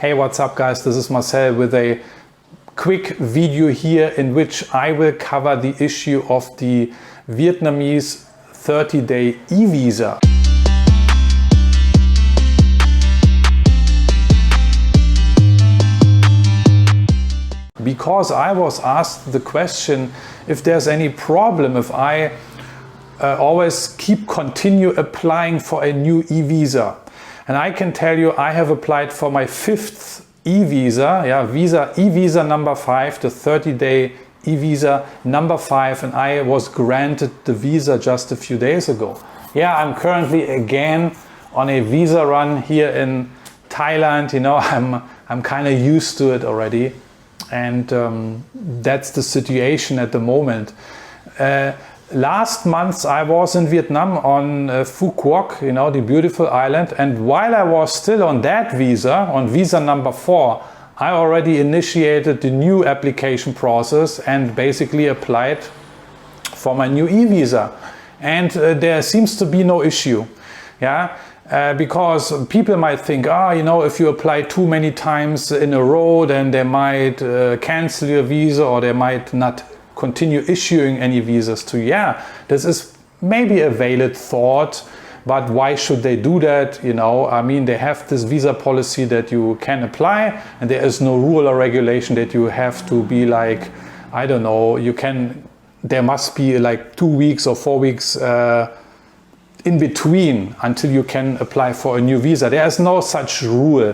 Hey, what's up guys, this is Marcel with a quick video here in which I will cover the issue of the Vietnamese 30-day eVisa. Because I was asked the question if there's any problem if I always continue applying for a new eVisa. And I can tell you I have applied for my 5th eVisa, eVisa number 5, the 30-day eVisa number 5, and I was granted the visa just a few days ago. Yeah, I'm currently again on a visa run here in Thailand. You know, I'm kind of used to it already. And that's the situation at the moment. Last month I was in Vietnam on Phu Quoc, you know, the beautiful island. And while I was still on that visa, on visa number 4, I already initiated the new application process and basically applied for my new eVisa. And there seems to be no issue. Yeah. Because people might think, you know, if you apply too many times in a row, then they might cancel your visa or they might not continue issuing any visas to you. Yeah, this is maybe a valid thought, but why should they do that? You know, I mean, they have this visa policy that you can apply and there is no rule or regulation that you have to be like, I don't know, there must be like 2 weeks or 4 weeks in between until you can apply for a new visa. There is no such rule.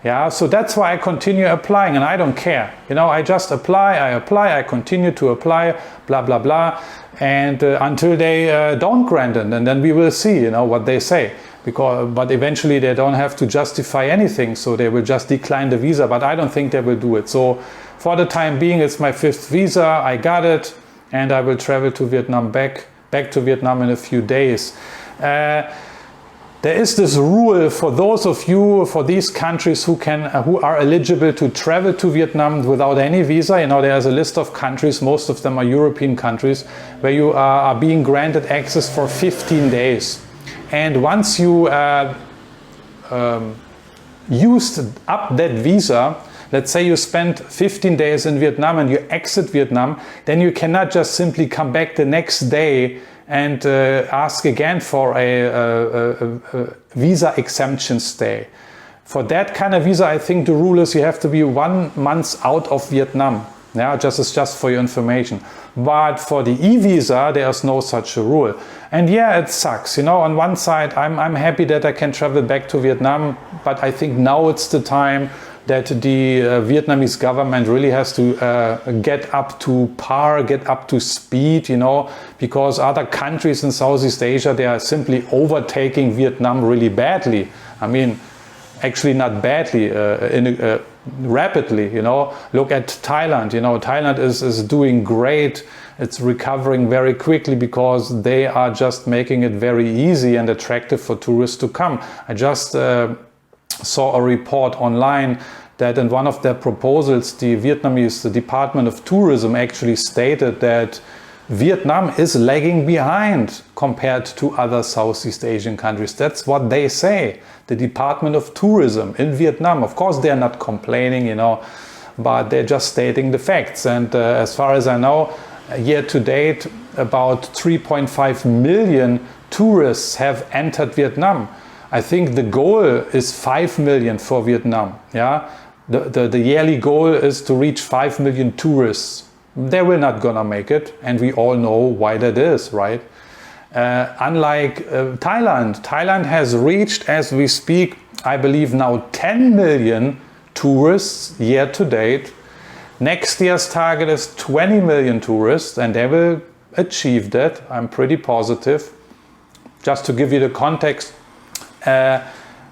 Yeah, so that's why I continue applying and I don't care. You know, I just apply, I continue to apply, blah, blah, blah. And until they don't grant it, and then we will see, you know, what they say. But eventually they don't have to justify anything, so they will just decline the visa, but I don't think they will do it. So for the time being, it's my 5th visa, I got it, and I will travel to Vietnam, back to Vietnam in a few days. There is this rule for those of you, for these countries who are eligible to travel to Vietnam without any visa. You know, there's a list of countries, most of them are European countries, where you are being granted access for 15 days. And once you used up that visa, let's say you spent 15 days in Vietnam and you exit Vietnam, then you cannot just simply come back the next day and ask again for a visa exemption stay. For that kind of visa, I think the rule is you have to be 1 month out of Vietnam. Yeah, just for your information. But for the eVisa, there's no such a rule. And yeah, it sucks. You know, on one side, I'm happy that I can travel back to Vietnam, but I think now it's the time that the Vietnamese government really has to get up to par, get up to speed, you know, because other countries in Southeast Asia, they are simply overtaking Vietnam really badly. I mean, actually not badly, rapidly, you know. Look at Thailand, you know, Thailand is doing great. It's recovering very quickly because they are just making it very easy and attractive for tourists to come. I just saw a report online that in one of their proposals, the Vietnamese Department of Tourism actually stated that Vietnam is lagging behind compared to other Southeast Asian countries. That's what they say, the Department of Tourism in Vietnam. Of course, they're not complaining, you know, but they're just stating the facts. And as far as I know, year to date, about 3.5 million tourists have entered Vietnam. I think the goal is 5 million for Vietnam. Yeah, the yearly goal is to reach 5 million tourists. They will not gonna make it, and we all know why that is, right? Unlike Thailand. Thailand has reached, as we speak, I believe now 10 million tourists year to date. Next year's target is 20 million tourists, and they will achieve that. I'm pretty positive. Just to give you the context,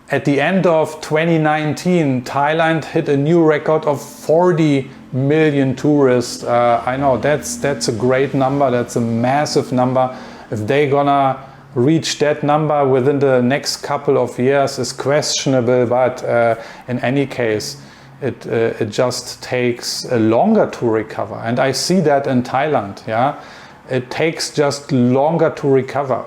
at the end of 2019, Thailand hit a new record of 40 million tourists. I know that's a great number. That's a massive number. If they're gonna reach that number within the next couple of years is questionable. But in any case, it just takes longer to recover. And I see that in Thailand. Yeah, it takes just longer to recover.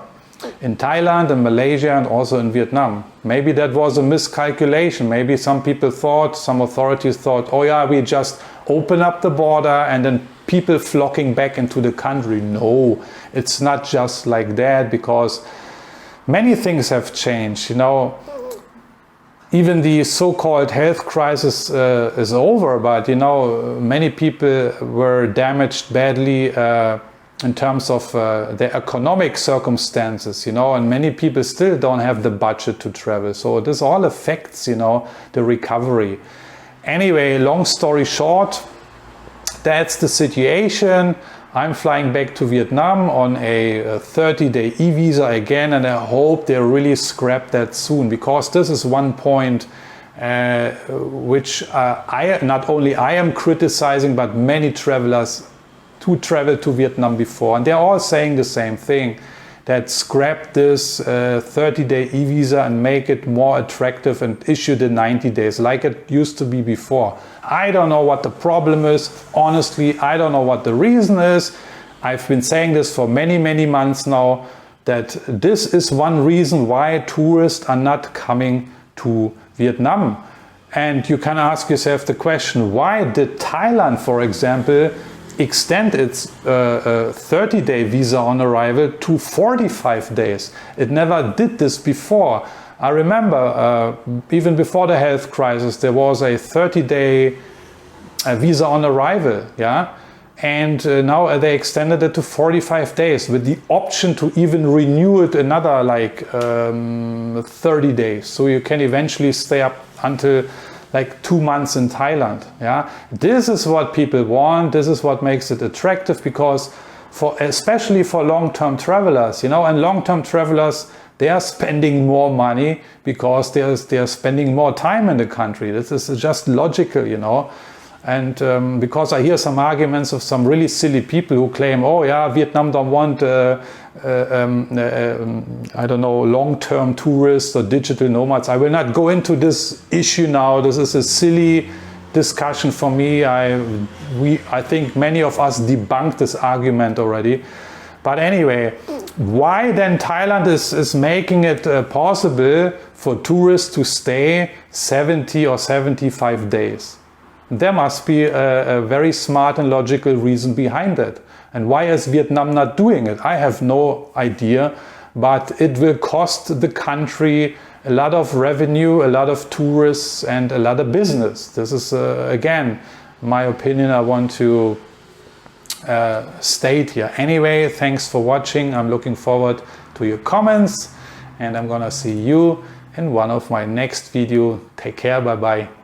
in Thailand and Malaysia and also in Vietnam. Maybe that was a miscalculation. Maybe some people thought, some authorities thought, oh yeah, we just open up the border and then people flocking back into the country. No, it's not just like that, because many things have changed. You know, even the so-called health crisis is over, but you know, many people were damaged badly in terms of their economic circumstances, you know, and many people still don't have the budget to travel. So this all affects, you know, the recovery. Anyway, long story short, that's the situation. I'm flying back to Vietnam on a 30-day eVisa again, and I hope they really scrap that soon, because this is one point which not only I am criticizing, but many travelers who traveled to Vietnam before, and they're all saying the same thing, that scrap this 30-day eVisa and make it more attractive and issue the 90 days like it used to be before. I don't know what the problem is. Honestly, I don't know what the reason is. I've been saying this for many, many months now, that this is one reason why tourists are not coming to Vietnam. And you can ask yourself the question, why did Thailand, for example, extend its 30-day visa on arrival to 45 days. It never did this before. I remember even before the health crisis, there was a 30-day visa on arrival, yeah, and now they extended it to 45 days with the option to even renew it another like 30 days. So you can eventually stay up until like 2 months in Thailand. Yeah, this is what people want. This is what makes it attractive, because especially for long-term travelers, you know, and long-term travelers, they are spending more money because they are spending more time in the country. This is just logical, you know. And because I hear some arguments of some really silly people who claim, oh yeah, Vietnam don't want I don't know, long-term tourists or digital nomads. I will not go into this issue now. This is a silly discussion for me. I think many of us debunked this argument already. But anyway, why then Thailand is making it possible for tourists to stay 70 or 75 days? There must be a very smart and logical reason behind it. And why is Vietnam not doing it? I have no idea, but it will cost the country a lot of revenue, a lot of tourists, and a lot of business. This is, again, my opinion I want to state here. Anyway, thanks for watching. I'm looking forward to your comments, and I'm gonna see you in one of my next video. Take care, bye-bye.